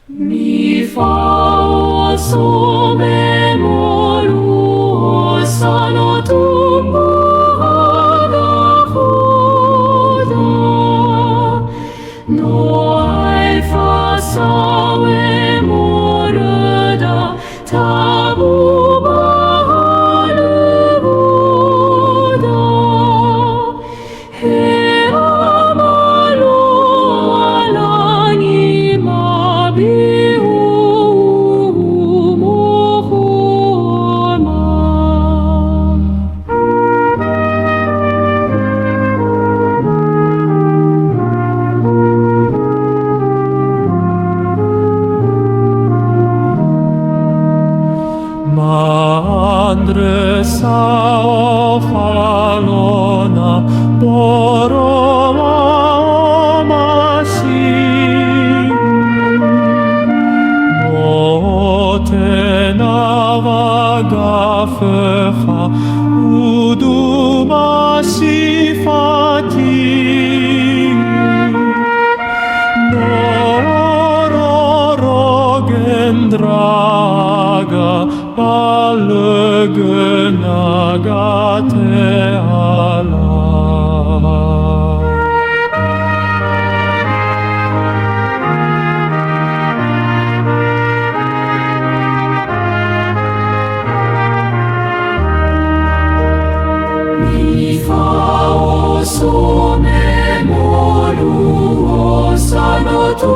Mi fa o so me moru o sano tumbu hada hoda no alfa sawe moruda tabu bahaluda he amalo alangi mabihu mohoma Mandre sao falona poroma omasi Motena vagafecha udumasi fati Nororogendraga balgenagate ala Mi fa o so me moru o sano tu